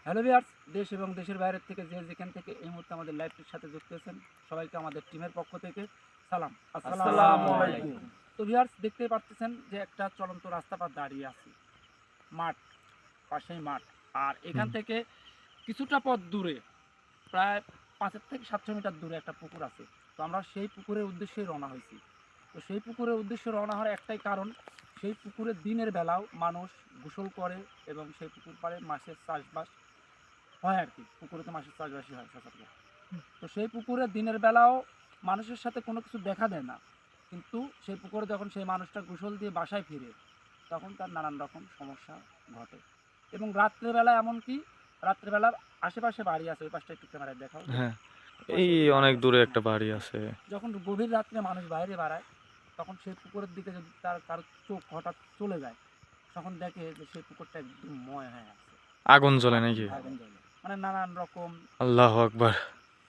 Hello viewers, দেশ এবং দেশের বাইরের থেকে যে যেখান থেকে এই মুহূর্তে আমাদের লাইভটির সাথে যুক্ত হয়েছেন সবাইকে আমাদের টিমের পক্ষ থেকে সালাম। আসসালামু আলাইকুম। তো ভিউয়ার্স, দেখতেই পাচ্ছেন যে একটা চলন্ত রাস্তা পার দাঁড়িয়ে আছে, মাঠ, পাশেই মাঠ। আর এখান থেকে কিছুটা পথ দূরে, প্রায় 5 থেকে 700 মিটার দূরে একটা পুকুর আছে। তো আমরা সেই পুকুরের উদ্দেশ্যেই রওনা হয়েছি। তো সেই পুকুরের উদ্দেশ্যে রওনা হওয়ার একটাই কারণ, সেই পুকুরে দিনের বেলাও মানুষ গোসল করে এবং সেই পুকুর পাড়ে মাছের চাষবাস হয় আর কি। পুকুরে তো মাছের চাষবাসই হয় সচরাচর। তো সেই পুকুরে দিনের বেলাও মানুষের সাথে কোনো কিছু দেখা দেয় না, কিন্তু সেই পুকুরে যখন সেই মানুষটা গোসল দিয়ে বাসায় ফিরে তখন তার নানান রকম সমস্যা ঘটে। এবং রাত্রেবেলা, এমনকি রাত্রেবেলা আশেপাশে বাড়ি আছে, ওই পাশটা একটু ক্যামেরায় দেখাও। হ্যাঁ, এই অনেক দূরে একটা বাড়ি আছে। যখন গভীর রাত্রে মানুষ বাইরে বাড়ায় তখন সেই পুকুরের দিকে যদি তার কারো চোখ হঠাৎ চলে যায়, তখন দেখে যে সেই পুকুরটা একদম ময় হয়ে আছে, আগুন জ্বলে নাকি? আগুন জ্বলে, মানে নানান রকম আল্লাহু আকবার।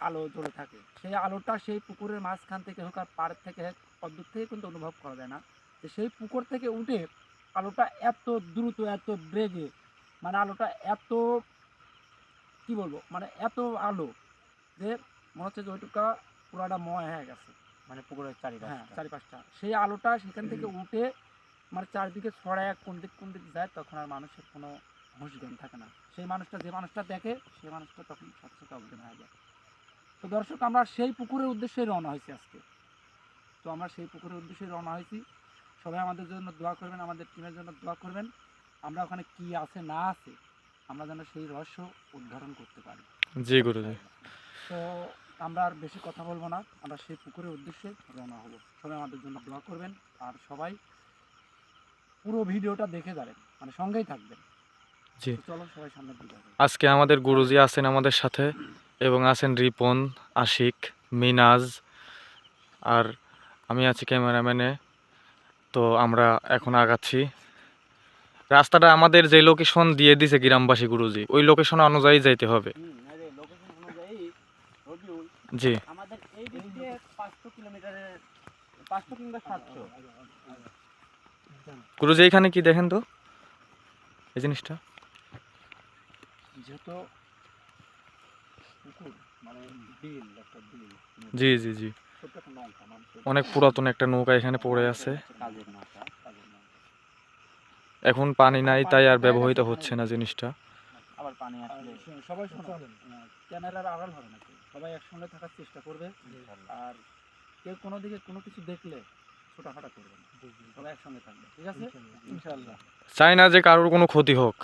আলো জ্বলে থাকে। সেই আলোটা সেই পুকুরের মাঝখান থেকে হোক আর পাড় থেকে হোক, অদূর থেকে কিন্তু অনুভব করা যায় না যে সেই পুকুর থেকে উঠে আলোটা এত দ্রুত, এত বেগে, মানে আলোটা এত, কি বলবো, মানে এত আলো যে মনে হচ্ছে যে ওইটুকা পুরাটা ময় হয়ে গেছে, মানে পুকুরের চারিপাশে। হ্যাঁ চারিপাশটা। সেই আলোটা সেখান থেকে উঠে মানে চারিদিকে ছড়ায়, কোন দিক যায়, তখন আর মানুষের কোনো হুঁশ জ্ঞান থাকে না। সেই মানুষটা, যে মানুষটা দেখে সেই মানুষটা তখন সাথে সাথে অজ্ঞান হয়ে যায়। তো দর্শক, আমরা সেই পুকুরের উদ্দেশ্যে রওনা হয়েছি আজকে। তো আমরা সেই পুকুরের উদ্দেশ্যে রওনা হয়েছি। সবাই আমাদের জন্য দোয়া করবেন, আমাদের টিমের জন্য দোয়া করবেন। আমরা ওখানে কি আছে না আছে আমরা যেন সেই রহস্য উদ্ঘাটন করতে পারি। জি গুরুজি। তো আমরা আর বেশি কথা বলবো না, আমরা সেই পুকুরের উদ্দেশ্যে রওনা হব। সবাই আমাদের জন্য দোয়া করবেন আর সবাই পুরো ভিডিওটা দেখে যাবেন, মানে সঙ্গেই থাকবেন। জি, তো চলো সবাই সামনের দিকে যাই। আজকে আমাদের গুরুজি আছেন আমাদের সাথে, এবং আছেন রিপন, আশিক, মিনাজ, আর আমি আছি ক্যামেরাম্যানে। তো আমরা এখন আগাচ্ছি। রাস্তাটা আমাদের যে লোকেশন দিয়ে দিছে গ্রামবাসী গুরুজি, ওই লোকেশন অনুযায়ী যাইতে হবে। লোকেশন অনুযায়ী রবিউল, জি আমাদের এই দিক দিয়ে 500 কিলোমিটারের, 500 কিংবা 700। গুরুজি, এখানে কি দেখেন তো এই জিনিসটা? যেহেতু পুকুর মানে বিল, একটা বিল, জি জি জি, ছোট্ট একটা নৌকা, মানুষের অনেক পুরাতন একটা নৌকা এখানে পড়ে আছে। কাজের নৌকা। এখন পানি নাই, তাই আর ব্যবহৃত হচ্ছে না জিনিসটা। আবার পানি আসলে সবাই শোনো, ক্যামেরার আড়াল হবে না কেউ, সবাই একসঙ্গে থাকার চেষ্টা করবে। আর কেউ কোনো দিকে কোনো কিছু দেখলে ছোটাফাটা করবে না, সবাই একসঙ্গে থাকবে, ঠিক আছে? ইনশাআল্লাহ। চাই না যে কারোর কোনো ক্ষতি হোক।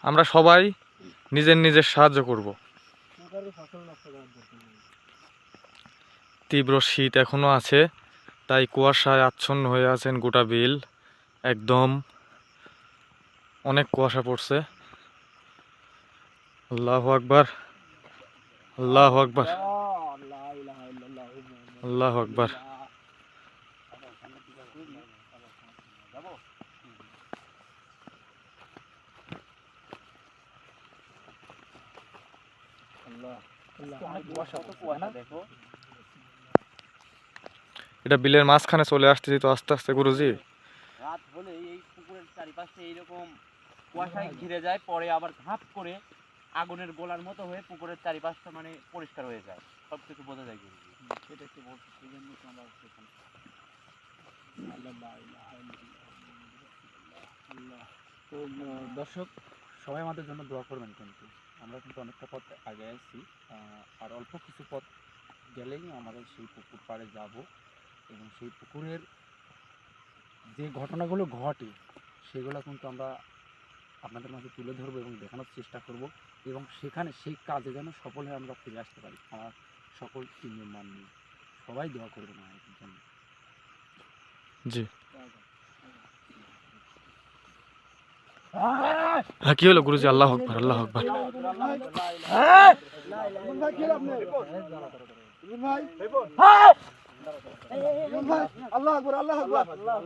আমরা সবাই নিজের নিজের সাহায্য করব। তীব্র শীত এখনো আছে, তাই কুয়াশায় আচ্ছন্ন হয়ে আছেন গোটা বিল। একদম অনেক কুয়াশা পড়ছে। আল্লাহু আকবার, আল্লাহু আকবার, আল্লাহু আকবার। দেখো, এটা বিলের মাঝখানে চলে আসতেছি তো আস্তে আস্তে গুরুজি। রাত হলে এই পুকুরের চারিপাশে এইরকম কুয়াশায় ঘিরে যায়, পরে আবার ঝাঁপ করে আগুনের গোলার মতো হয়ে পুকুরের চারিপাশটা মানে পরিষ্কার হয়ে যায়, সব কিছু বোঝা যায়। গুরুজি, সেটা একটু বলছি, সেই জন্য তো আমরা সেখানে আল্লাহ। তো দর্শক, সবাই আমাদের জন্য দোয়া করবেন, কিন্তু আমরা কিন্তু অনেকটা পথ আগে আছি, আর অল্প কিছু পথ গেলেই আমাদের সেই পুকুর পাড়ে যাব, এবং সেই পুকুরের যে ঘটনাগুলো ঘটে সেগুলো কিন্তু আমরা আপনাদের মাঝে তুলে ধরবো এবং দেখানোর চেষ্টা করব, এবং সেখানে সেই কাজে যেন সফল হয়ে আমরা ফিরে আসতে পারি। আমার সকল টিম মেম্বার নিয়ে সবাই দোয়া করবেন আমাদের জন্য। জি, হ্যাঁ, কি হলো গুরুজি? আল্লাহু আকবার, আল্লাহু আকবার। আল্লাহ আকবার, আল্লাহ আকবার,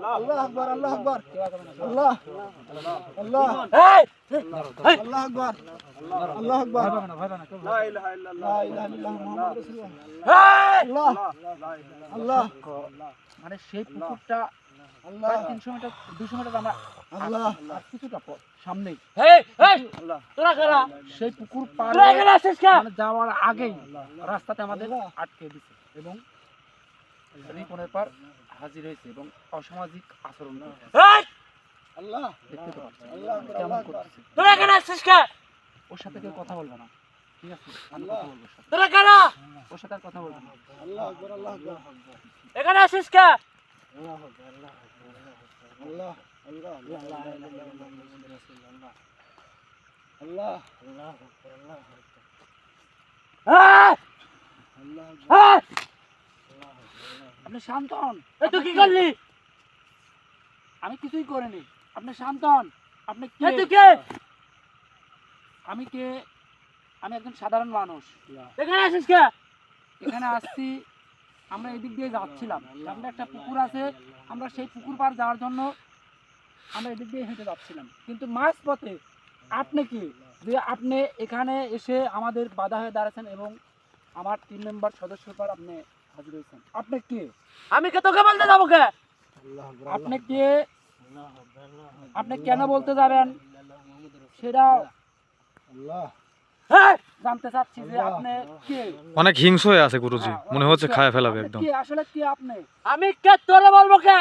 আল্লাহ আকবার, আল্লাহ আকবার, আল্লাহ, আল্লাহ, আল্লাহ আকবার, আল্লাহ আকবার, লা ইলাহা ইল্লাল্লাহ, লা ইলাহা ইল্লাল্লাহ, মুহাম্মাদুর রাসূলুল্লাহ, আল্লাহ, আল্লাহ। মানে সেই পুকুরটা প্রায় 300 মিটার 200 মিটার আমরা আর কিছুটা সামনেই এই এই তোরা কারা সেই পুকুর তোরা পাড়ে এখানে আসিস কে মানে যাওয়ার আগেই রাস্তাতে আমাদের আটকে দিছে এবং রিপনের পার হাজির হয়েছে এবং অসামাজিক আচরণ করছে। এই দেখতে তো পাচ্ছেন কেমন করতেছে। তোরা এখানে আসিস কে ওর সাথে কেউ কথা বলবে না, ঠিক আছে? আমি কথা বলবো ওর সাথে। তোরা কারা ওর সাথে আর কথা বলবো না। এখানে আসিস কে এই! এই! আপনি শান্ত হন। এই তুই কি করলি আমি কিছুই করিনি। আপনি শান্ত হন। আপনি কে? এই তুই কে আমি কে? আমি একজন সাধারণ মানুষ। এখানে আসিস কে এখানে আসছি, আমরা এদিক দিয়ে যাচ্ছিলাম, সামনে একটা পুকুর আছে, আমরা সেই পুকুর পার যাওয়ার জন্য আমরা এদিক দিয়ে হেঁটে যাচ্ছিলাম, কিন্তু মাঝ পথে আপনি কি যে আপনি এখানে এসে আমাদের বাধা হয়ে দাঁড়াচ্ছেন এবং আমার টিম মেম্বার সদস্যর পর আপনি হাজির হয়েছেন। আপনি কে? আমি কে তোকে বলতে যাবো কে আপনি কে? আপনি কেন বলতে যাবেন সেটা এই! জানতে চাচ্ছি যে আপনি কে? অনেক হিংস্র হয়ে আছে গুরুজি, মনে হচ্ছে খায় ফেলাবে আপনি একদম। কে? আসলে কে আপনি? আমি কে তোরে বলবো কে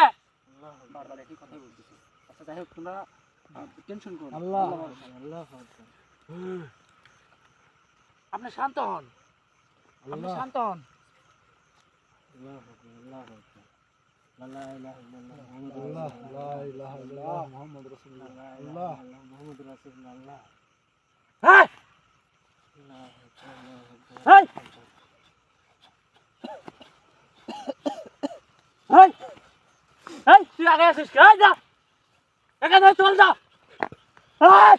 বারবার একই কথাই বলতেছি। আচ্ছা যাই হোক, তোমরা টেনশন করো না। আপনি শান্ত হন। আপনি শান্ত হন। এই! এই! এই! এই, তুই আগে আসিস কে? এই যা এখান থেকে চল যা এই!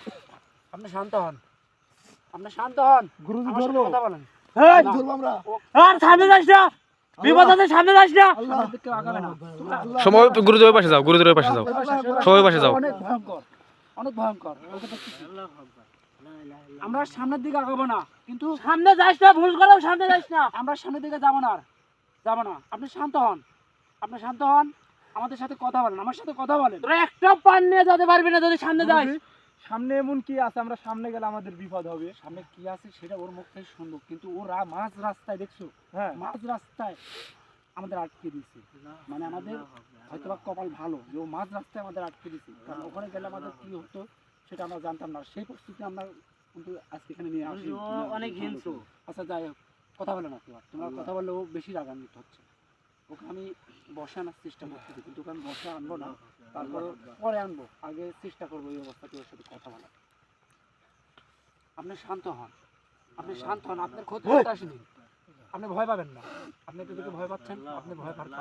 আপনি শান্ত হন। আপনি শান্ত হন। গুরুজি আমার সাথে ধরবো। কথা বলেন। এই! ধরবো আমরা। আর সামনে যাস না বিপদ আছে সামনে যাস না সামনের দিকে কেউ আগাবে না। তোমরা সময় গুরুজি ওই পাশে যাও, গুরুজির ওই পাশে যাও, ওই পাশে আসো। সবাই পাশে যাও। অনেক ভয়ঙ্কর, অনেক ভয়ঙ্কর। ওকে দেখতেছি। আমরা সামনের দিকে আগাবো না, কিন্তু সামনে যাস না ভুল করেও সামনে যাস না আমরা সামনের দিকে যাবো না আর। যাবো না। আপনি শান্ত হন। আপনি শান্ত হন। আমাদের সাথে কথা বলেন। আমার সাথে কথা বলেন। তোরা একটা পান নিয়ে যেতে পারবি না যদি সামনে যাস গুরুজি, সামনে এমন কি আছে, আমরা সামনে গেলে আমাদের বিপদ হবে। সামনে কি আছে সেটা ওর মুখ থেকে শুনবো, কিন্তু ও মাঝ রাস্তায় দেখছো, হ্যাঁ, মাঝ রাস্তায় আমাদের আটকে দিচ্ছে। মানে আমাদের হয়তো বা কপাল ভালো যে ও মাঝ রাস্তায় আমাদের আটকে দিচ্ছে, কারণ ওখানে গেলে আমাদের কি হতো সেটা আমরা জানতাম না। সেই পরিস্থিতি আমরা কিন্তু আজকে এখানে নিয়ে আসি। ও অনেক হিংস্র। আচ্ছা যাই হোক, কথা বলে না তোমার, তোমরা কথা বললে ও বেশি রাগান্বিত হচ্ছে। ওকে আমি বসে আনার চেষ্টা করতেছি, কিন্তু ওকে আমি বসে আনবো না, তারপরে পরে আনবো। আগে চেষ্টা করবো এই অবস্থাতে ওর সাথে কথা বলা। আপনি শান্ত হন। আপনি শান্ত হন। আপনার ক্ষতি করতে আসেনি। আপনি ভয় পাবেন না। আপনি একটু দিকে ভয় পাচ্ছেন, আপনি ভয় পান না।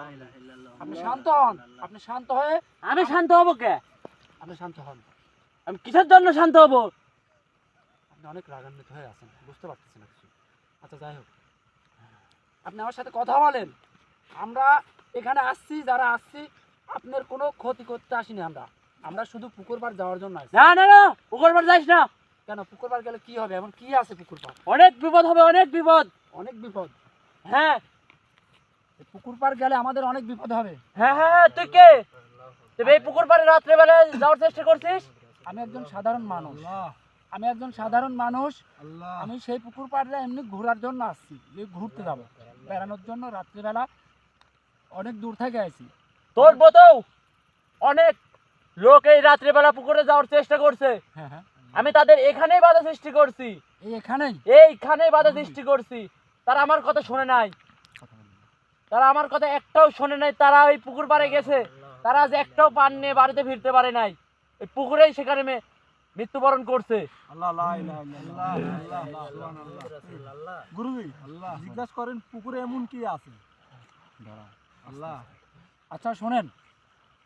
আপনি শান্ত হন। আপনি শান্ত হয়ে আমি শান্ত হবো কে আপনি শান্ত হন। আমি কিসের জন্য শান্ত হবো আপনি অনেক রাগান্বিত হয়ে আছেন, বুঝতে পারতেছি না কিছু। আচ্ছা যাই হোক, আপনি আমার সাথে কথা বলেন। আমরা এখানে আসছি, যারা আসছি আপনার কোনো ক্ষতি করতে আসিনি। আমরা আমরা শুধু পুকুর পাড় যাওয়ার জন্য আসছি। না না না পুকুর পাড় যাস না কেন? পুকুর পাড় গেলে কি হবে? এমন কি আছে পুকুর পাড়? অনেক বিপদ হবে অনেক বিপদ অনেক বিপদ। হ্যাঁ এই পুকুর পাড় গেলে আমাদের অনেক বিপদ হবে। হ্যাঁ হ্যাঁ হ্যাঁ, তুই কে তুই এই পুকুর পাড়ে রাত্রেবেলা যাওয়ার চেষ্টা করছিস আমি একজন সাধারণ মানুষ। আমি একজন সাধারণ মানুষ। আমি সেই পুকুর পাড়ে এমনি ঘোরার জন্য আসছি, যে ঘুরতে যাব, বেড়ানোর জন্য। রাত্রিবেলা অনেক দূর থেকে আসি। তোর মতো অনেক লোক এই রাত্রেবেলা পুকুরে যাওয়ার চেষ্টা করছে হ্যাঁ হ্যাঁ, আমি তাদের এখানেই বাধা সৃষ্টি করছি এই এখানেই এইখানেই বাধা সৃষ্টি করছি তারা আমার কথা শোনে নাই তারা আমার কথা একটাও শোনে নাই তারা ওই পুকুর পাড়ে গেছে তারা আজ একটাও পান নিয়ে বাড়িতে ফিরতে পারে নাই এই পুকুরেই সেখানে মৃত্যুবরণ করছে গুরুজি জিজ্ঞাসা করেন পুকুরে এমন কি আছে। আল্লাহ আচ্ছা শোনেন,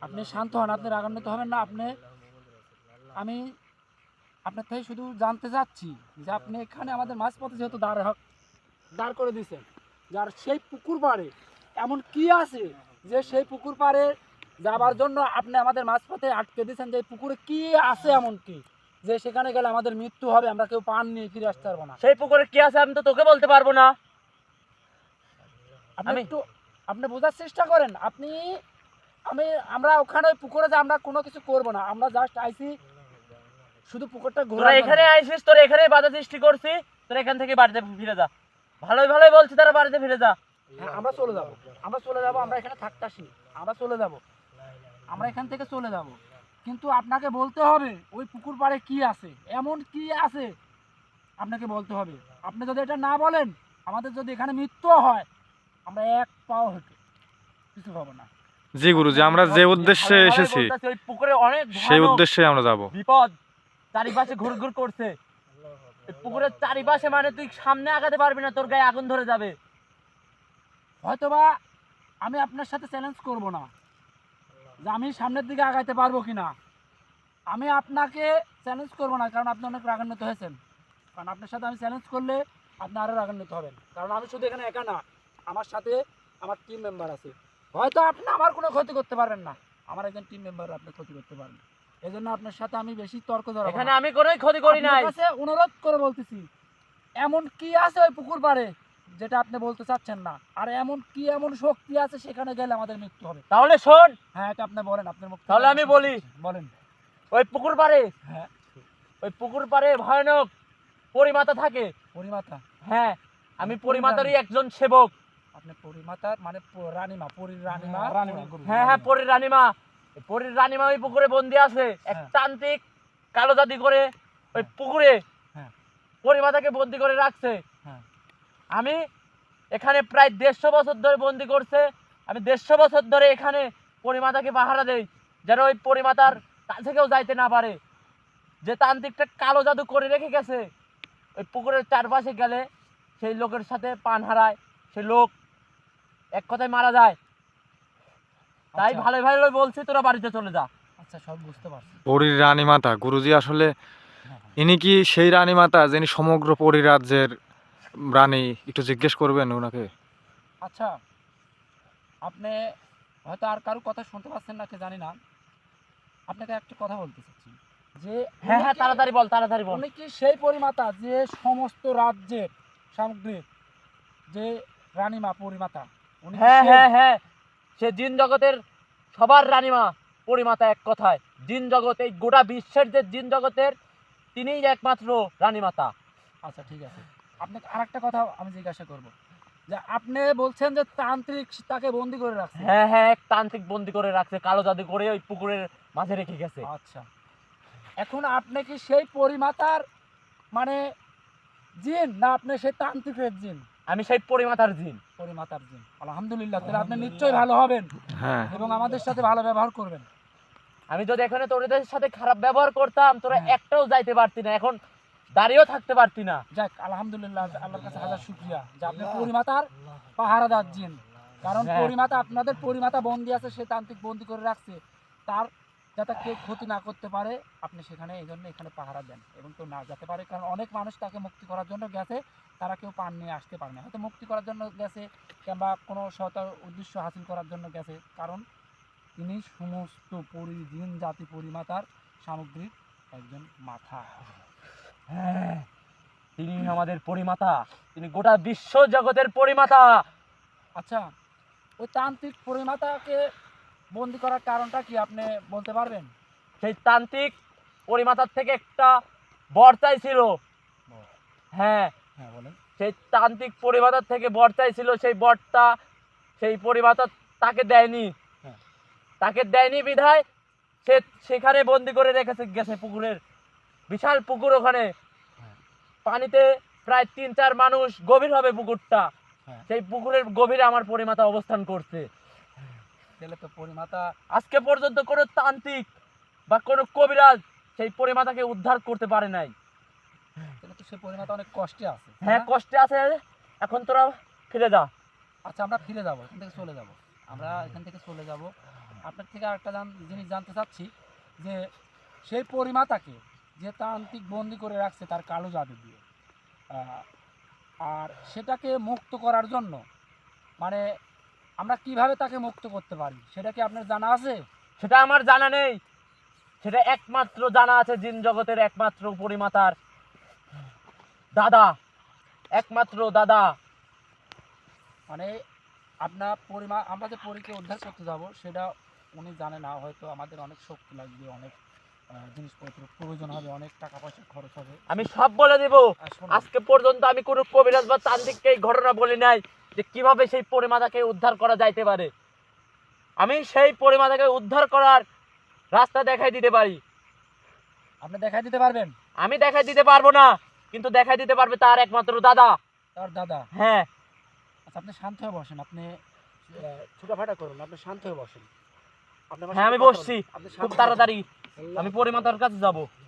আপনি শান্ত হন। আপনি রাগান্বিত হবেন না। আমি আপনার থেকে শুধু জানতে চাচ্ছি যে আপনি এখানে আমাদের মাঝপথে যেহেতু দাঁড় করে দিয়েছেন, যার সেই পুকুর পাড়ে এমন কি আছে যে সেই পুকুর পাড়ে যাবার জন্য আপনি আমাদের মাঝপথে আটকে দিয়েছেন? যে এই পুকুরে কি আছে এমন কি যে সেখানে গেলে আমাদের মৃত্যু হবে, আমরা কেউ পান নিয়ে ফিরে আসতে পারবো না? সেই পুকুরে কি আছে আমি তো তোকে বলতে পারবো না আপনি একটু আপনি বোঝার চেষ্টা করেন। আমরা ওখানে ওই পুকুরে যে আমরা কোনো কিছু করব না, আমরা জাস্ট আইছি শুধু পুকুরটা তোরা ঘোরা। এখানে আইছিস, তোরা এখানে বাধা সৃষ্টি করছি, তোরা এখান থেকে বাড়িতে ফিরে যা। ভালোই ভালোই বলছি, তারা বাড়িতে ফিরে যা। হ্যাঁ, আমরা চলে যাব, আমরা এখানে থাকতাছি, আমরা চলে যাব, আমরা এখান থেকে চলে যাব। কিন্তু আপনাকে বলতে হবে ওই পুকুর পাড়ে কি আছে, এমন কি আছে আপনাকে বলতে হবে। আপনি যদি এটা না বলেন, আমাদের যদি এখানে মৃত্যু হয়, আমরা এক পাও হেঁটে কিছু পাবো না। জি গুরুজি, আমরা যে উদ্দেশ্যে ভালোই ভালোই এসেছি বলতাছি, ওই পুকুরে অনেক সেই ভয়ানক উদ্দেশ্যে আমরা যাব। বিপদ চারিপাশে ঘুরঘুর করছে। এই পুকুরের চারিপাশে মানে তুই সামনে আগাতে পারবি না, তোর গায়ে আগুন ধরে যাবে। হয়তোবা আমি আপনার সাথে চ্যালেঞ্জ করব না যে আমি সামনের দিকে আগাইতে পারবো কিনা, আমি আপনাকে চ্যালেঞ্জ করব না, কারণ আপনি অনেক রাগান্বিত হয়েছেন। কারণ আপনার সাথে আমি চ্যালেঞ্জ করলে আপনি আরও রাগান্বিত হবেন, কারণ আমি শুধু এখানে একা না, আমার সাথে আমার টিম মেম্বার আছে। হয়তো আপনি আমার কোনো ক্ষতি করতে পারবেন না, আমার একজন টিম মেম্বার আপনি ক্ষতি করতে পারবেন। এই জন্য আপনার সাথে আমি বেশি তর্ক জড়াবো এখানে না। আমি কোনোই ক্ষতি করি নাই। আপনার কাছে অনুরোধ করে বলতেছি, এমন কি আছে ওই পুকুর পাড়ে যেটা আপনি বলতে চাচ্ছেন না, আর এমন কি এমন শক্তি আছে সেখানে গেলে আমাদের মৃত্যু হবে। তাহলে শোন, হ্যাঁ, এটা আপনি বলেন, আপনার মুখ থেকে তাহলে আমি বলি। বলেন। ওই পুকুর পাড়ে, হ্যাঁ, ওই পুকুর পাড়ে ভয়ানক পরিমাতা থাকে। পরিমাতা? হ্যাঁ, আমি পরিমাতারই একজন সেবক। আপনি পরিমাতার মানে রানীমা, পরীর রানীমা? হ্যাঁ হ্যাঁ, পরীর রানীমা। এই পরীর রানীমা ওই পুকুরে বন্দি আছে। এক হ্যাঁ। তান্ত্রিক কালো জাদু করে ওই পুকুরে হ্যাঁ। পরিমাতাকে বন্দি করে রাখছে। হ্যাঁ। আমি এখানে প্রায় 150 বছর ধরে বন্দি করছে। আমি 150 বছর ধরে এখানে পরিমাতাকে পাহারা দেই, যেন ওই পরিমাতার কাছে কেউ যাইতে না পারে। যে তান্ত্রিকটা কালো জাদু করে রেখে গেছে, ওই পুকুরের চারপাশে গেলে সেই লোকের সাথে পান হারায়, সেই লোক এক কথায় মারা যায়। তাই আচ্ছা, ভালো ভালো বলছি, তোরা বাড়িতে চলে যা। আচ্ছা, সব বুঝতে পারছি। পরীর রানী মাতা গুরুজি, আসলে হ্যাঁ, ইনি কি সেই রানী মাতা যিনি সমগ্র পরিরাজ্যের রানী? একটু জিজ্ঞেস করবেন ওনাকে। আচ্ছা, আপনি হয়তো আর কারো কথা শুনতে পাচ্ছেন না কি জানি না, আপনাকে একটা কথা বলতে চাচ্ছি যে হ্যাঁ হ্যাঁ, উনি কি- তাড়াতাড়ি বল, তাড়াতাড়ি বল। উনি কি সেই পরিমাতা যে সমস্ত রাজ্যের সামগ্রিক যে রানীমা পরিমাতা? উনি কি হ্যাঁ সেই? হ্যাঁ হ্যাঁ, সে জিন জগতের সবার রানীমা পরিমাতা। এক কথায় জিন জগৎ, এই গোটা বিশ্বের যে জিন জগতের, তিনিই একমাত্র রানীমাতা। আচ্ছা, ঠিক আছে। আপনাকে আরেকটা কথা আমি জিজ্ঞাসা করব, যে আপনি বলছেন যে তান্ত্রিক তাকে বন্দি করে রাখছে। হ্যাঁ হ্যাঁ, এক তান্ত্রিক বন্দি করে রাখছে, কালো জাদু করে ওই পুকুরের মাঝে রেখে গেছে। আচ্ছা, এখন আপনি কি সেই পরিমাতার মানে জিন, না আপনি সেই তান্ত্রিকের জিন? আমি সেই পরিমাতার জিন। পরিমাতার জিন। আলহামদুলিল্লাহ, তাহলে আপনি নিশ্চয়ই ভালো হবেন হ্যাঁ, এবং আমাদের সাথে ভালো ব্যবহার করবেন। আমি যদি এখানে তোদের সাথে খারাপ ব্যবহার করতাম, তোরা হ্যাঁ। একটাও যাইতে পারতি না, এখন দাঁড়িয়েও থাকতে পারতি না। যাক, আলহামদুলিল্লাহ, আল্লাহর কাছে হাজার শুকরিয়া যে আপনি পরিমাতার পাহারাদার জিন। কারণ হ্যাঁ। পরিমাতা, আপনাদের পরিমাতা বন্দি আছে, সে তান্ত্রিক বন্দি করে রাখছে, তার যাতে কেউ ক্ষতি না করতে পারে আপনি সেখানে এই জন্য এখানে পাহারা দেন এবং কেউ না যেতে পারে। কারণ অনেক মানুষ তাকে মুক্তি করার জন্য গেছে, তারা কেউ পান নিয়ে আসতে পারে না, হয়তো মুক্তি করার জন্য গেছে কিংবা কোনো সহতার উদ্দেশ্য হাসিল করার জন্য গেছে, কারণ তিনি সমস্ত পরি জিন জাতি পরিমাতার সামগ্রিক একজন মাথা। হ্যাঁ, তিনি আমাদের পরিমাতা, তিনি গোটা বিশ্ব জগতের পরিমাতা। আচ্ছা, ওই তান্ত্রিক পরিমাতাকে বন্দি করার কারণটা কি আপনি বলতে পারবেন? সেই তান্ত্রিক পরিমাতার থেকে একটা বর চাইছিল। হ্যাঁ, হ্যাঁ, বলেন। সেই তান্ত্রিক পরিমাতার থেকে বর চাইছিল, সেই বরটা সেই পরিমাতা তাকে দেয়নি। হ্যাঁ। তাকে দেয়নি বিধায় সে সেখানে বন্দি করে রেখেছে গেছে পুকুরের, বিশাল পুকুর ওখানে। হ্যাঁ। পানিতে প্রায় 3-4 মানুষ, গভীর হবে পুকুরটা। হ্যাঁ। সেই পুকুরের গভীরে আমার পরিমাতা অবস্থান করছে। তাহলে তো পরিমাতা, আজকে পর্যন্ত কোনো তান্ত্রিক বা কোনো কবিরাজ সেই পরিমাতাকে উদ্ধার করতে পারে নাই। তাহলে তো সে পরিমাতা অনেক কষ্টে আছে। হ্যাঁ, তাই না? কষ্টে আছে। এখন তোরা ফিরে যা। আচ্ছা, আমরা ফিরে যাব, এখান থেকে চলে যাব, আমরা এখান থেকে চলে যাব। আপনার থেকে আরেকটা জিনিস জানতে চাচ্ছি, যে সেই পরিমাতাকে যে তান্ত্রিক বন্দি করে রাখছে তার কালো জাদু দিয়ে, আর সেটাকে মুক্ত করার জন্য মানে আমরা কিভাবে তাকে মুক্ত করতে পারি সেটা কি আপনার জানা আছে? সেটা আমার জানা নেই, সেটা একমাত্র জানা আছে জিন জগতের একমাত্র পরিমাতার দাদা, একমাত্র দাদা। মানে আমরা যে পরীকে উদ্ধার করতে যাব সেটা উনি জানে না, হয়তো আমাদের অনেক শক্তি লাগবে, অনেক জিনিসপত্র প্রয়োজন হবে, অনেক টাকা পয়সা খরচ হবে। আমি সব বলে দিব। আর শোনো, আজকে পর্যন্ত আমি কোনো কবিরাজ বা তান্ত্রিককে এই ঘটনা বলি নাই যে কিভাবে সেই পরিমাদাকে উদ্ধার করা যাইতে পারে। আমি সেই পরিমাদাকে উদ্ধার করার রাস্তা দেখাই দিতে পারি। আপনি দেখাই দিতে পারবেন? আমি দেখাই দিতে পারবো না, কিন্তু দেখাই দিতে পারবে তার একমাত্র দাদা। তার দাদা? হ্যাঁ। আচ্ছা, আপনি শান্ত হয়ে বসেন, আপনি ছোটাফাটা করুন, আপনি শান্ত হয়ে বসেন। আপনি আমার হ্যাঁ, সাথে আমি কথা বসছি। বলুন, আপনি খুব শান্ত হয়ে তাড়াতাড়ি আমি পরিমাতার কাছে যাব। বসুন।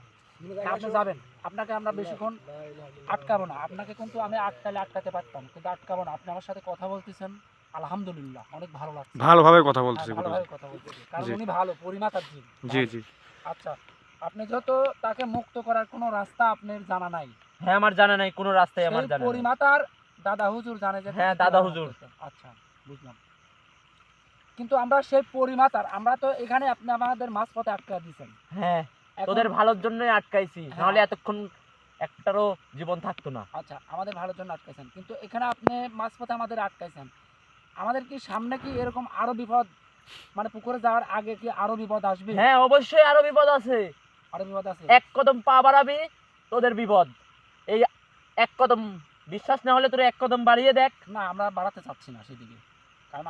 আপনি যাবেন, আপনাকে আমরা বেশিক্ষণ আটকাবো না। আপনাকে কিন্তু আমি আটকাতে পারতাম, কিন্তু আটকাবো না। আপনি আমার সাথে কথা বলতেছেন, আলহামদুলিল্লাহ, অনেক ভালো লাগছে। ভালোভাবে কথা হ্যাঁ, বলতেছি গুরুজি। ভালোভাবে কথা বলতেছি, কারণ জি। উনি ভালো পরিমাতার জিন। জি ভালো। জি। আচ্ছা, আপনি যত তাকে মুক্ত করার কোনো রাস্তা আপনার জানা নাই। হ্যাঁ, আমার জানা নাই, কোনো রাস্তায় আমার সেই জানা নাই। পরিমাতার দাদা হুজুর জানে যে হ্যাঁ, তাকে দাদা কিভাবে হুজুর। মুক্ত করতে হবে। আচ্ছা, বুঝলাম। কিন্তু আমরা সেই পরিমাতার, আমরা তো এখানে আপনি আমাদের মাঝপথে আটকা দিয়েছেন। হ্যাঁ, এখন- তোদের ভালোর জন্যই আটকাইছি, হ্যাঁ। নাহলে এতক্ষণ একটারও জীবন থাকতো না। আচ্ছা, আমাদের ভালোর জন্য আটকাইছেন, কিন্তু এখানে আপনি মাঝপথে আমাদের আটকাইছেন। আমাদের কি সামনে কি এরকম আরো বিপদ, মানে পুকুরে যাওয়ার আগে কি আরো বিপদ আসবে? হ্যাঁ, অবশ্যই আরো বিপদ আছে। আরো বিপদ আছে। এক কদম পা বাড়াবি, তোদের বিপদ। এই এক কদম, বিশ্বাস না হলে তোর এক কদম বাড়িয়ে দেখ। না, আমরা বাড়াতে চাচ্ছি না সেদিকে, কারণ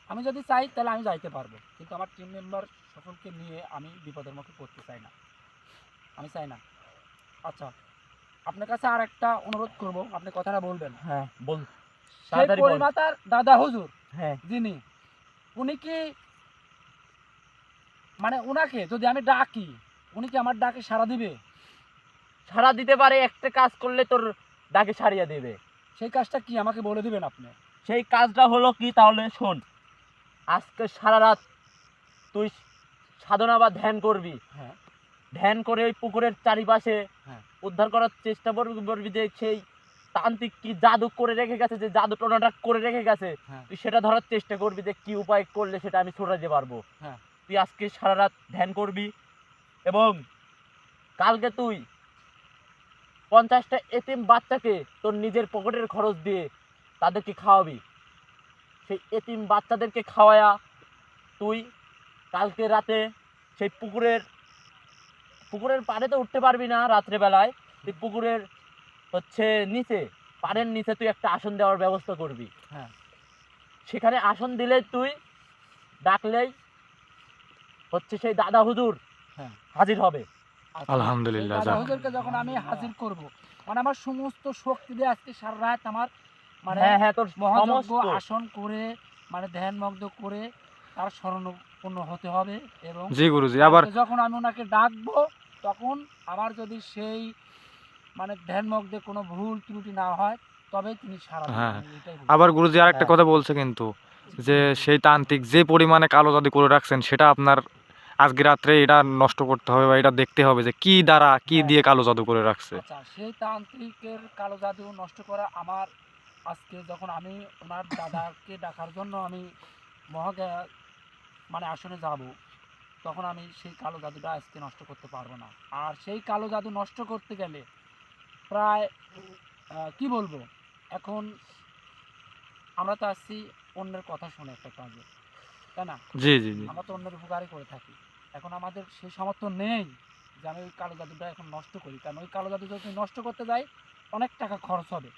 আমি যদি চাই তাহলে আমি যাইতে পারবো, কিন্তু আমার টিম মেম্বার সকলকে নিয়ে আমি বিপদের মুখে পড়তে চাই না, আমি চাই না। আচ্ছা, আপনার কাছে আর একটা অনুরোধ করব, আপনি কথাটা বলবেন। হ্যাঁ, বল। সেই তাড়াতাড়ি বল। পরিমাতার দাদা হুজুর হ্যাঁ, যিনি, উনি কি, মানে উনাকে যদি আমি ডাকি, উনি কি আমার ডাকে সাড়া দিবে? সারা দিতে পারে, একটা কাজ করলে তোর ডাকে সারিয়ে দেবে। সেই কাজটা কি আমাকে বলে দিবেন আপনি? সেই কাজটা হলো কি, তাহলে শোন। আজকে সারা রাত তুই সাধনা বা ধ্যান করবি। হ্যাঁ। ধ্যান করে ওই পুকুরের চারিপাশে হ্যাঁ। উদ্ধার করার চেষ্টা করবি যে সেই তান্ত্রিক কি জাদু করে রেখে গেছে, যে জাদু টোনাটা করে রেখে গেছে, হ্যাঁ। তুই সেটা ধরার চেষ্টা করবি যে কি উপায় করলে সেটা আমি ছড়াতে পারবো। হ্যাঁ। তুই আজকে সারা রাত ধ্যান করবি এবং কালকে তুই 50টা এতিম বাচ্চাকে তোর নিজের পকেটের খরচ দিয়ে তাদেরকে খাওয়াবি। সেই এতিম বাচ্চাদেরকে খাওয়ায়া তুই কালকে রাতে সেই পুকুরের পাড়ে তো উঠতে পারবি না রাত্রেবেলায়, তুই পুকুরের হচ্ছে নিচে, পাড়ের নিচে তুই একটা আসন দেওয়ার ব্যবস্থা করবি। হ্যাঁ। সেখানে আসন দিলে তুই ডাকলেই হচ্ছে সেই দাদা হুজুর হ্যাঁ। হাজির হবে। আচ্ছা, আলহামদুলিল্লাহ, সেই দাদা যাক। হুজুরকে যখন আমি হাজির করব, মানে আমার সমস্ত শক্তি দিয়ে আজকে সারা রাত আমার, মানে হ্যাঁ হ্যাঁ, তোর মহাযজ্ঞ সমস্ত আসন করে, মানে ধ্যানমগ্ন করে তার শরণাপন্ন হতে হবে। এবং জি গুরুজি। আবার যখন আমি ওনাকে ডাকবো, তখন আমার যদি সেই মানে ধ্যানমগ্নে কোনো ভুল ত্রুটি না হয়, তবেই তিনি সারা দিবেন। হ্যাঁ, আমি এটাই বলছি। আবার গুরুজি আর একটা হ্যাঁ। কথা বলছে কিন্তু, যে সেই তান্ত্রিক যে পরিমাণে কালো জাদু করে রাখছেন, সেটা আপনার আজকে রাত্রে এটা নষ্ট করতে হবে বা এটা দেখতে হবে যে কি দ্বারা কি হ্যাঁ। দিয়ে কালো জাদু করে রাখছে। আচ্ছা, সেই তান্ত্রিকের কালো জাদু নষ্ট করা আমার, আজকে যখন আমি ওনার দাদাকে ডাকার জন্য আমি মহাজ্ঞা মানে আসনে যাব, তখন আমি সেই কালো জাদুটা আজকে নষ্ট করতে পারবো না। আর সেই কালো জাদু নষ্ট করতে গেলে প্রায় কি বলবো, এখন আমরা তো আসছি অন্যের কথা শুনে একটা কাজে, তাই না? জি জি জি। আমরা তো অন্যের উপকারই করে থাকি। এখন আমাদের সেই সামর্থ্য নেই যে আমি ওই কালো জাদুটা এখন নষ্ট করি, কারণ ওই কালো জাদু যদি নষ্ট করতে যাই অনেক টাকা খরচ হবে।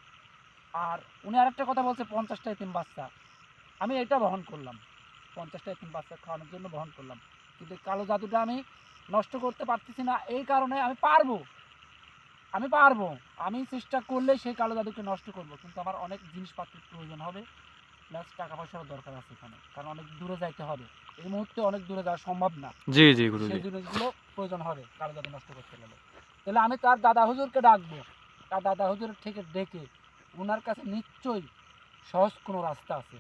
আর উনি আরেকটা কথা বলছে, 50টা এতিম বাচ্চা, আমি এটা বহন করলাম, 50টা এতিম বাচ্চা খাওয়ানোর জন্য বহন করলাম, কিন্তু এই কালো জাদুটা আমি নষ্ট করতে পারতেছি না। এই কারণে আমি পারবো, আমি চেষ্টা করলে সেই কালো জাদুকে নষ্ট করব, কিন্তু আমার অনেক জিনিসপত্রের প্রয়োজন হবে, প্লাস টাকা পয়সারও দরকার আছে এখানে, কারণ অনেক দূরে যাইতে হবে। এই মুহূর্তে অনেক দূরে যাওয়া সম্ভব না। জি জি গুরুজি। সেই জিনিসগুলো প্রয়োজন হবে কালো জাদু নষ্ট করতে গেলে। তাহলে আমি তার দাদা হুজুরকে ডাকবো, তার দাদা হুজুরের থেকে ডেকে ওনার কাছে নিশ্চয়ই সহজ কোনো রাস্তা আছে।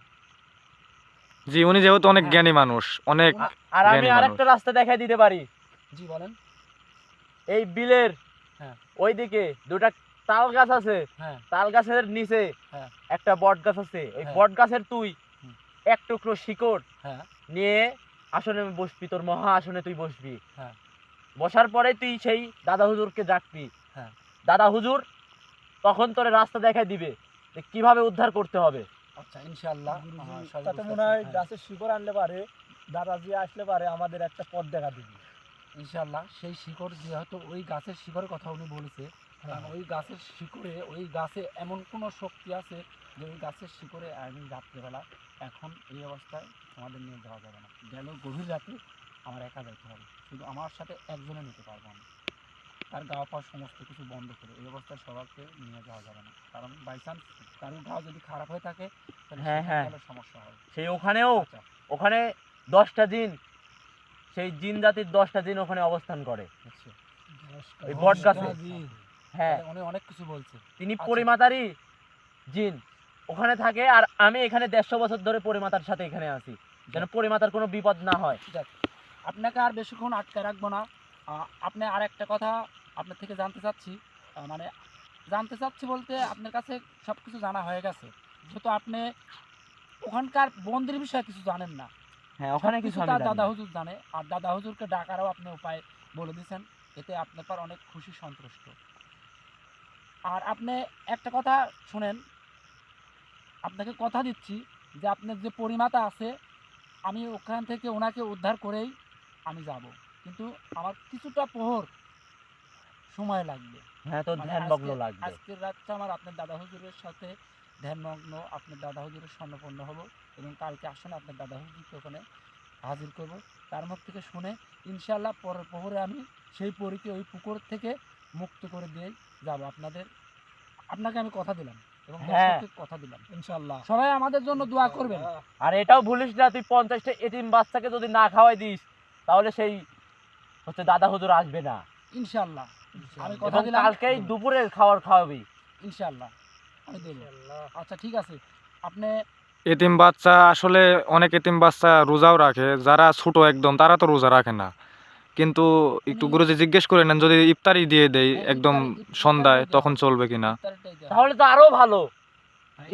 জি, উনি যেহেতু অনেক হ্যাঁ। জ্ঞানী মানুষ, অনেক আর আমি জ্ঞানী আরেকটা রাস্তা দেখাই দিতে পারি। জি বলেন। এই বিলের হ্যাঁ। ওইদিকে দুটা তাল গাছ আছে, হ্যাঁ। তাল গাছের নিচে হ্যাঁ। একটা বট গাছ আছে। ওই হ্যাঁ। বট গাছের তুই হুম। এক টুকরো শিকড় হ্যাঁ। নিয়ে আসনে বসবি, তোর মহা আসনে তুই বসবি। হ্যাঁ। বসার পরে তুই সেই দাদা হুজুরকে ডাকবি। হ্যাঁ। দাদা হুজুর তখন তোর রাস্তা দেখাই দিবে যে কিভাবে উদ্ধার করতে হবে। আচ্ছা, ইনশাআল্লাহ। তাতে মনে হয় গাছের শিকড় আনলে পারে দাদাজি আসলে পারে আমাদের একটা পথ দেখা দিবি। ইনশাল্লাহ সেই শিকড় যেহেতু ওই গাছের শিকড়ের কথা উনি বলেছে, কারণ ওই গাছের শিকড়ে ওই গাছে এমন কোনো শক্তি আছে যে ওই গাছের শিকড়ে আমি রাত্রেবেলা এখন এই অবস্থায় আমাদের নিয়ে যাওয়া যাবে না, গেল গভীর রাতে আমার একা যাইতে হবে, শুধু আমার সাথে একজনে নিতে পারবো না, তার গা পা সমস্ত কিছু বন্ধ করে এই অবস্থায় সবাইকে নিয়ে যাওয়া যাবে না, কারণ বাই চান্স কারোর গা যদি খারাপ হয়ে থাকে তাহলে হ্যাঁ, সেখানে হ্যাঁ। গেলে সমস্যা হবে। সেই ওখানেও আচ্ছা, ওখানে 10টা জিন, সেই জিন জাতির 10টা জিন ওখানে অবস্থান করে। আচ্ছা। ওই বট গাছে। হ্যাঁ, উনি অনেক কিছু বলছে। তিনি আচ্ছা। পরিমাতারই জিন ওখানে থাকে, আর আমি এখানে 150 বছর ধরে পরিমাতার সাথে এখানে আছি, যেন পরিমাতার কোনো বিপদ না হয়। আপনাকে আর বেশিক্ষণ আটকে রাখবো না। আপনি আর একটা কথা আপনার থেকে জানতে চাচ্ছি, মানে জানতে চাচ্ছি বলতে আপনার কাছে সব কিছু জানা হয়ে গেছে, যেহেতু আপনি ওখানকার বন্দির বিষয়ে কিছু জানেন না, হ্যাঁ, ওখানে সবকিছু কিছু আমি তার জানি দাদা না। হুজুর জানে, আর দাদা হুজুরকে ডাকারও আপনি উপায় বলে দিয়েছেন, এতে আপনার পর অনেক খুশি সন্তুষ্ট। আর আপনি একটা কথা শুনেন, আপনাকে কথা দিচ্ছি যে আপনার যে পরিমাতা আছে আমি ওখান থেকে ওনাকে উদ্ধার করেই আমি যাব, কিন্তু আমার কিছুটা প্রহর সময় লাগবে। হ্যাঁ, তো মানে ধ্যানমগ্ন লাগবে। আজকের রাতটা আমার আপনার দাদা হুজুরের সাথে ধ্যানমগ্ন, আপনার দাদা হুজুরের স্বর্ণপন্ন হব, এবং কালকে আসলে আপনার দাদা হুজুরকে ওখানে হাজির করব, তার মুখ থেকে শুনে ইনশাআল্লাহ পরের প্রহরে আমি সেই পরীকে ওই পুকুর থেকে মুক্ত করে দিয়ে যাব। আপনাকে আমি কথা দিলাম এবং হ্যাঁ। দর্শককে কথা দিলাম, ইনশাআল্লাহ। সবাই আমাদের জন্য দোয়া করবেন। আর এটাও ভুলিস না, তুই 50টা এতিম বাচ্চাকে যদি না খাওয়াই দিস তাহলে সেই হচ্ছে দাদা হুজুর আসবে না। ইনশাআল্লাহ আমি কথা এবং দিলাম, কালকেই দুপুরের খাবার খাওয়াবি। ইনশাআল্লাহ আমি দেব। আচ্ছা ঠিক আছে, আপনি এতিম বাচ্চা আসলে অনেক এতিম বাচ্চা রোজাও রাখে, যারা ছোট একদম তারা তো রোজা রাখে না, কিন্তু একটু গুরুজি জিজ্ঞেস করে নেন যদি ইফতারি দিয়ে দেই একদম সন্ধ্যায় তখন চলবে কিনা। তাহলে তো আরো ভালো,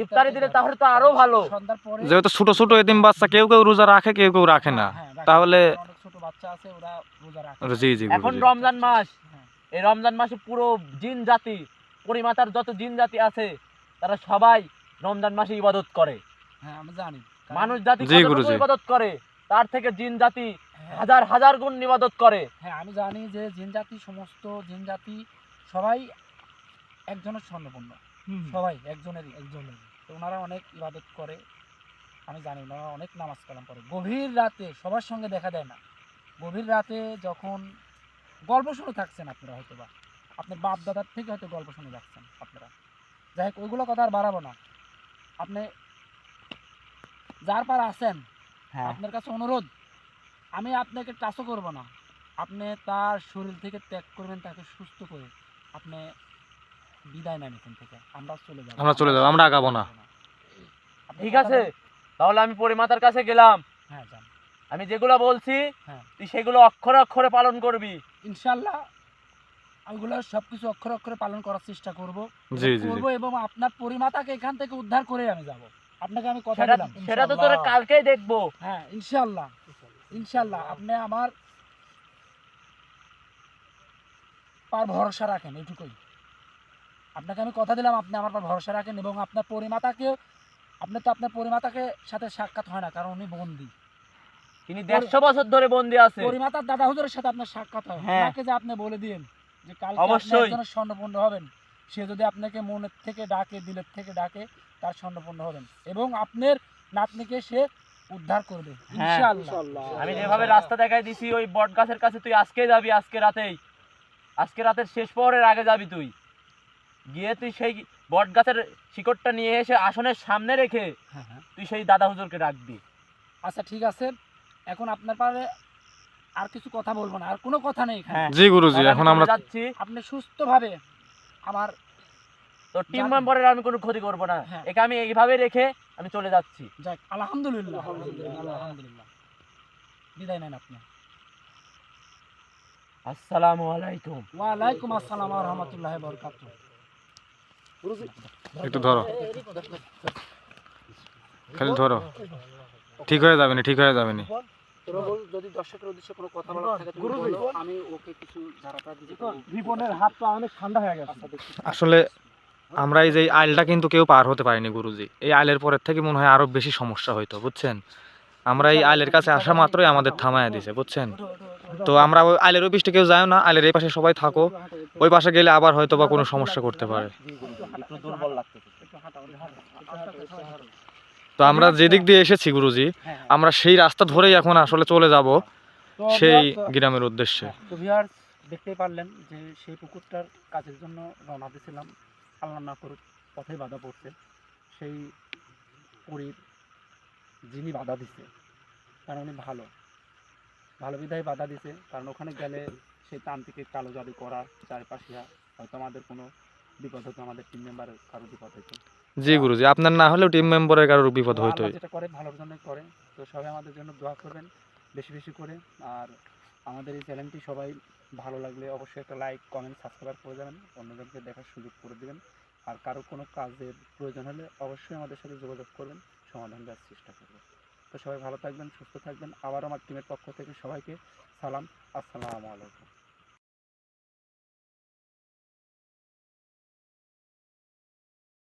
ইফতারি দিলে তাহলে তো আরো ভালো। সন্ধ্যার পরে যেহেতু ছোট ছোট এতিম বাচ্চা কেউ কেউ রোজা রাখে কেউ কেউ রাখে না, তাহলে অনেক ছোট বাচ্চা আছে ওরা রোজা রাখে। জি জি এখন গুরুজি। রমজান মাস, হ্যাঁ, এই রমজান মাসে পুরো জিন জাতি, পরিমাতার যত জিন জাতি আছে তারা সবাই রমজান মাসে ইবাদত করে। হ্যাঁ আমি জানি। মানুষ জাতি জি কতটুকু গুরুজি। ইবাদত করে, তার থেকে জিন জাতি হ্যাঁ, হাজার হাজার গুণ ইবাদত করে। হ্যাঁ আমি জানি যে জিন জাতি, সমস্ত জিন জাতি সবাই একজনের স্বর্ণপূর্ণ, সবাই একজনের, তো ওনারা অনেক ইবাদত করে, আমি জানি ওনারা অনেক নামাজ কালাম করে, গভীর রাতে সবার সঙ্গে দেখা দেয় না, গভীর রাতে যখন গল্প শুনে থাকছেন আপনারা, হয়তো বা আপনার বাপ দাদার থেকে হয়তো গল্প শুনে যাচ্ছেন আপনারা, যাই হোক ওইগুলো কথা আর বাড়াবো না। আপনি যার পার আছেন হ্যাঁ, আপনার কাছে অনুরোধ, আমি আপনাকে টাচও করব না, আপনি তার শরীর থেকে ত্যাগ করবেন, তাকে সুস্থ করে আপনি বিদায় নেন এখান থেকে, আমরা চলে যাব, আমরা আগাবো না। আপনি ঠিক কথা আছে, বলেন? তাহলে আমি পরিমাতার কাছে গেলাম, হ্যাঁ যান, আমি যেগুলো বলছি হ্যাঁ তুই সেগুলো অক্ষরে অক্ষরে পালন করবি। ইনশাল্লাহ ওইগুলো সবকিছু অক্ষরে অক্ষরে পালন করার চেষ্টা করব, জি জি করব, এবং আপনার পরিমাতাকে এখান থেকে উদ্ধার করে আমি যাব, আপনাকে আমি কথা সেটা দিলাম। সেটা তো তোরা কালকেই দেখবো। হ্যাঁ ইনশাল্লাহ, ইনশাল্লাহ আপনি আমার পার ভরসা রাখেন, এইটুকুই আপনাকে আমি কথা দিলাম, আপনি আমার পার ভরসা রাখেন, এবং আপনার পরিমাতাকেও, আপনি তো আপনার পরিমাতাকে সাথে সাক্ষাৎ হয় না কারণ উনি বন্দী, তিনি 150 বছর ধরে বন্দি আছে। পরিমাতার দাদা হুজুরের সাথে আপনার সাক্ষাৎ হয়, হ্যাঁ। তাকে যে আপনি বলে দিন যে কালকে আপনি অবশ্যই। একজনের স্বর্ণপূর্ণ হবেন, সে যদি আপনাকে মনের থেকে ডাকে, দিলের থেকে ডাকে, তার স্বর্ণপূর্ণ হবেন, এবং আপনার নাতনিকে সে উদ্ধার করবে হ্যাঁ। ইনশাআল্লাহ। আমি যেভাবে রাস্তা দেখাই দিছি ওই বট গাছের কাছে তুই আজকে যাবি, আজকে রাতের শেষ প্রহরের আগে যাবি, তুই গিয়ে তুই সেই বট গাছের শিকড়টা নিয়ে এসে আসনের সামনে রেখে হ্যাঁ হ্যাঁ তুই সেই দাদা হুজুরকে ডাকবি। আচ্ছা ঠিক আছে, এখন আপনার পারে আর কিছু কথা বলবো না, আর কোনো কথা নেই এখানে। হ্যাঁ, জি গুরুজি। তাহলে এখন আমি আমরা চলে যাচ্ছি। আপনি সুস্থভাবে আমার, তো টিম যান। মেম্বারের আমি কোনো ক্ষতি করব না, হ্যাঁ। একে আমি এইভাবে রেখে আমি চলে যাচ্ছি। যাক আলহামদুলিল্লাহ, আলহামদুলিল্লাহ, বিদায় নেন আপনি। আসসালামু আলাইকুম। ওয়ালাইকুম আসসালাম ওয়া রাহমাতুল্লাহি ওয়া বারাকাতুহু। একটু ধরো, খালি ধরো, ঠিক হয়ে যাবে নি, ঠিক হয়ে যাবে নি। যদি দর্শকের উদ্দেশ্যে কোনো কথা বলার থাকে তুমি বলো, আমি ওকে কিছু ধারাটা দিতে পারি। রিপনের হাতটা অনেক ঠান্ডা হয়ে গেছে। আসলে আমরা এই যে এই আইলটা কিন্তু কেউ পার হতে পারিনি গুরুজি, এই আইলের পরের থেকে মনে হয় আরো বেশি সমস্যা হইতো, বুঝছেন। আমরা এই আইলের কাছে আসা মাত্রই আমাদের থামায়া দিছে, বুঝছেন? তো আমরা ওই আইলের ওই পৃষ্ঠে কেউ যায় না, আইলের এই পাশে সবাই থাকো, ওই পাশে গেলে আবার হয়তো বা কোনো সমস্যা করতে পারে। একটু দুর্বল লাগতেছে। তো আমরা যেদিক দিয়ে এসেছি গুরুজি, আমরা সেই রাস্তা ধরেই এখন আসলে চলে যাব তো সেই ভিউয়ার্স, গ্রামের উদ্দেশ্যে। তো ভিউয়ার্স দেখতেই পারলেন যে সেই পুকুরটার কাজের জন্য রওনা দিয়েছিলাম, আল্লাহ না করুক পথে বাধা পড়ছে। সেই পুরীর যিনি বাধা দিছে, কারণ উনি ভালো ভালো বিধায় বাধা দিছে, কারণ ওখানে গেলে সেই তান্ত্রিকের কালো জাদু করা চারপাশিয়া, হয়তো আমাদের কোনো বিপদ হতো, আমাদের টিম মেম্বারের কারো বিপদ হতো। জি গুরুজি, আপনার না হলেও টিম মেম্বারের কারোর বিপদ তো হইতোই। আল্লাহ যেটা করে ভালোর জন্যই করে। তো সবাই আমাদের জন্য দোয়া করবেন বেশি বেশি করে। আর আমাদের এই চ্যানেলটি সবাই ভালো লাগলে অবশ্যই একটা লাইক কমেন্ট সাবস্ক্রাইব করে যাবেন, অন্যজনকে দেখার সুযোগ করে দেবেন। আর কারো কোনো কাজের প্রয়োজন হলে অবশ্যই আমাদের সাথে যোগাযোগ করবেন, সমাধান দেওয়ার চেষ্টা করবেন। তো সবাই ভালো থাকবেন, সুস্থ থাকবেন। আবার আমার টিমের পক্ষ থেকে সবাইকে সালাম, আসসালামু আলাইকুম।